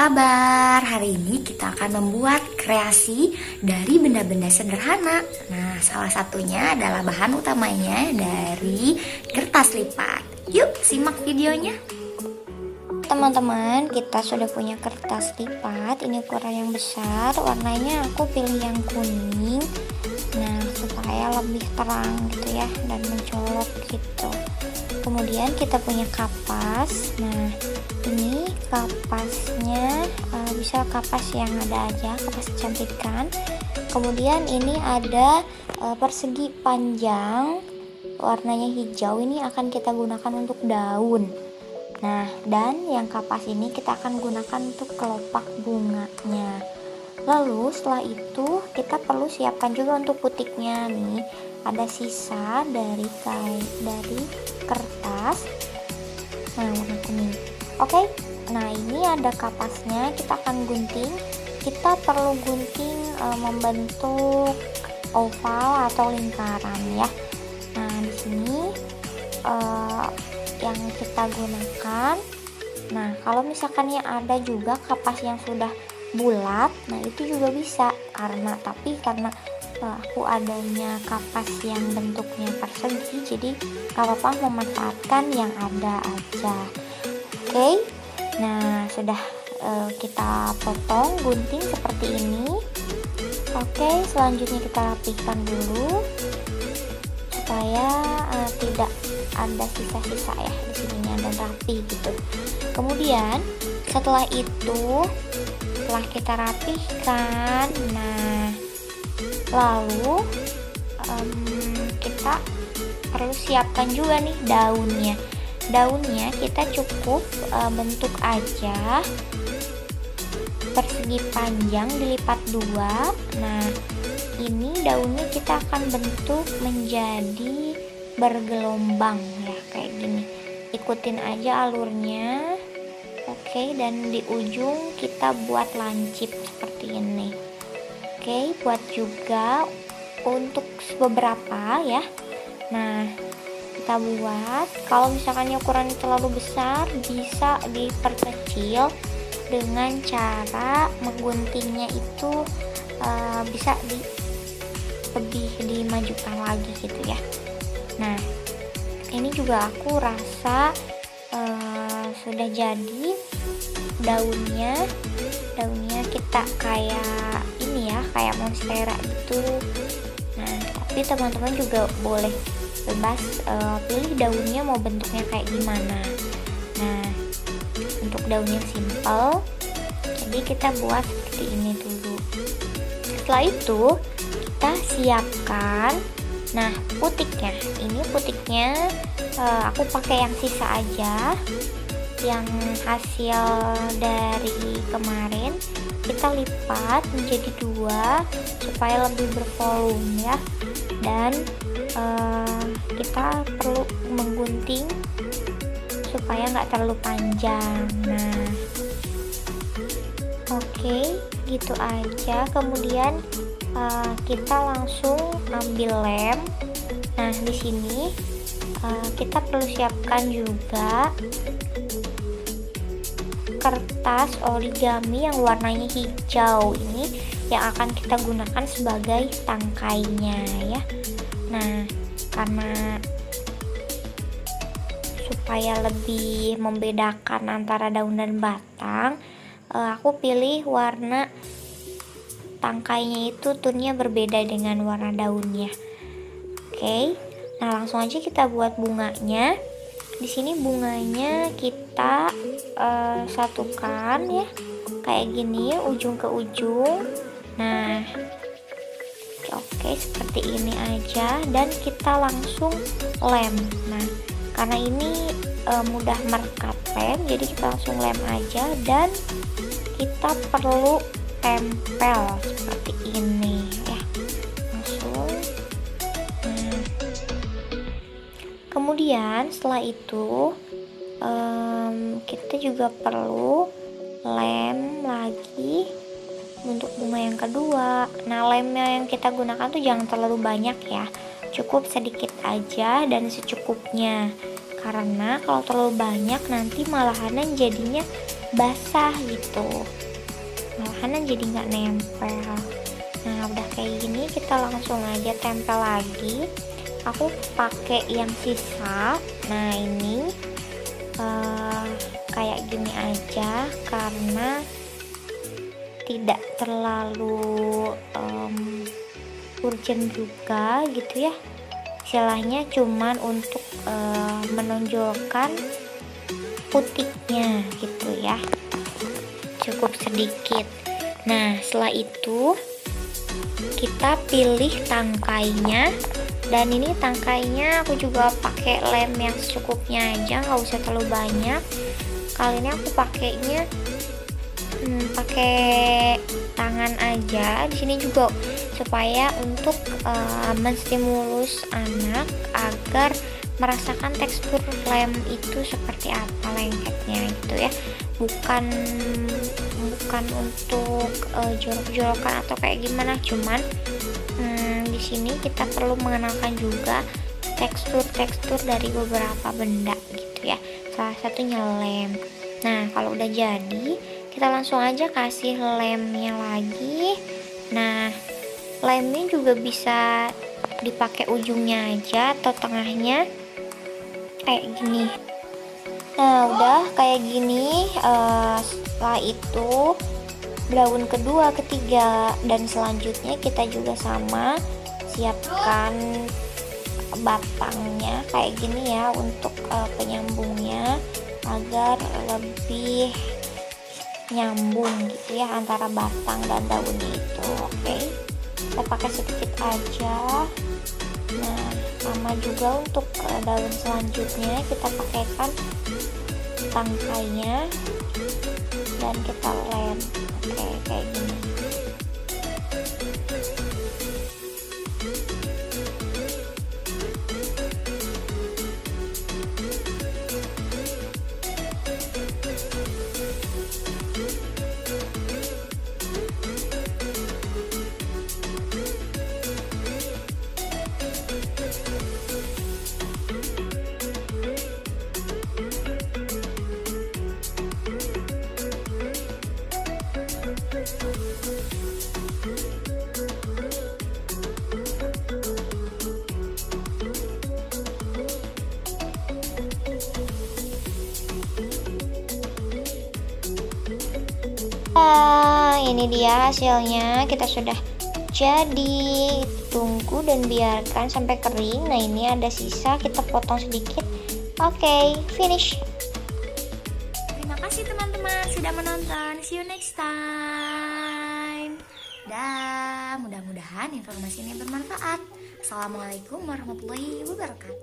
kabar? Hari ini kita akan membuat kreasi dari benda-benda sederhana. Nah, salah satunya adalah bahan utamanya dari kertas lipat. Yuk, simak videonya. Teman-teman, kita sudah punya kertas lipat. Ini ukuran yang besar, warnanya aku pilih yang kuning. Nah, supaya lebih terang gitu ya, dan mencolok gitu. Kemudian kita punya kapas. Nah, ini kapasnya bisa kapas yang ada aja, kapas kecantikan. Kemudian ini ada persegi panjang, warnanya hijau. Ini akan kita gunakan untuk daun. Nah, dan yang kapas ini kita akan gunakan untuk kelopak bunganya. Lalu setelah itu kita perlu siapkan juga untuk putiknya nih. Ada sisa dari kertas. Nah, warna kuning. Oke. Nah, ini ada kapasnya. Kita akan gunting. Kita perlu gunting membentuk oval atau lingkaran ya. Nah, di sini yang kita gunakan. Nah, kalau misalkan ya ada juga kapas yang sudah bulat, nah itu juga bisa, karena aku adanya kapas yang bentuknya persegi, jadi gak apa-apa memanfaatkan yang ada aja. Oke, nah sudah kita potong, gunting seperti ini. Oke, selanjutnya kita rapihkan dulu supaya tidak ada sisa-sisa ya di sininya, dan rapi gitu. Kemudian setelah kita rapihkan, nah lalu kita perlu siapkan juga nih daunnya kita cukup bentuk aja persegi panjang dilipat dua. Nah, ini daunnya kita akan bentuk menjadi bergelombang ya, kayak gini. Ikutin aja alurnya. Oke, dan di ujung kita buat lancip seperti ini. Oke, buat juga untuk beberapa ya. Nah, kita buat. Kalau misalkan ukurannya terlalu besar, bisa diperkecil dengan cara mengguntingnya itu bisa lebih dimajukan lagi gitu ya. Nah, ini juga aku rasa sudah jadi daunnya kita kayak ini ya, kayak monstera gitu. Nah, tapi teman-teman juga boleh bebas pilih daunnya mau bentuknya kayak gimana. Nah, untuk daun yang simple, jadi kita buat seperti ini dulu. Setelah itu kita siapkan. Nah, putiknya, ini putiknya aku pakai yang sisa aja, yang hasil dari kemarin. Kita lipat menjadi dua supaya lebih bervolume ya, dan kita perlu menggunting supaya nggak terlalu panjang. Nah, oke, gitu aja. Kemudian kita langsung ambil lem. Nah, di sini kita perlu siapkan juga kertas origami yang warnanya hijau, ini yang akan kita gunakan sebagai tangkainya ya. Nah, karena supaya lebih membedakan antara daun dan batang, aku pilih warna tangkainya itu tonnya berbeda dengan warna daunnya. Oke, nah langsung aja kita buat bunganya. Di sini bunganya kita satukan ya, kayak gini ujung ke ujung. Nah, oke, seperti ini aja, dan kita langsung lem. Nah, karena ini mudah merekat lem, jadi kita langsung lem aja, dan kita perlu tempel seperti ini ya, langsung. Nah, kemudian setelah itu kita juga perlu lem lagi untuk bunga yang kedua. Nah, lemnya yang kita gunakan tuh jangan terlalu banyak ya, cukup sedikit aja dan secukupnya, karena kalau terlalu banyak nanti malahan jadinya basah gitu, malahan jadi nggak nempel. Nah udah kayak gini kita langsung aja tempel lagi. Aku pakai yang sisa. Nah ini kayak gini aja karena tidak terlalu urgent juga gitu ya, istilahnya cuman untuk menonjolkan putihnya gitu ya, cukup sedikit. Nah setelah itu kita pilih tangkainya, dan ini tangkainya aku juga pakai lem yang secukupnya aja, nggak usah terlalu banyak. Kali ini aku pakainya pakai tangan aja. Di sini juga supaya untuk menstimulus anak agar merasakan tekstur lem itu seperti apa lengketnya gitu ya, bukan untuk jorok-jorokan atau kayak gimana, cuman di sini kita perlu mengenalkan juga tekstur-tekstur dari beberapa benda gitu ya, salah satunya lem. Nah kalau udah jadi kita langsung aja kasih lemnya lagi. Nah lemnya juga bisa dipakai ujungnya aja atau tengahnya kayak gini. Nah udah kayak gini, setelah itu daun kedua, ketiga, dan selanjutnya kita juga sama siapkan batangnya kayak gini ya untuk penyambungnya agar lebih nyambung gitu ya antara batang dan daunnya itu. Oke, kita pakai sedikit aja. Nah sama juga untuk daun selanjutnya kita pakaikan tangkainya dan kita lem. Oke, kayak gini. Ini dia hasilnya, kita sudah jadi. Tunggu dan biarkan sampai kering. Nah ini ada sisa, kita potong sedikit. Oke, finish. Terima kasih teman-teman sudah menonton. See you next time. Dan mudah-mudahan informasi ini bermanfaat. Assalamualaikum warahmatullahi wabarakatuh.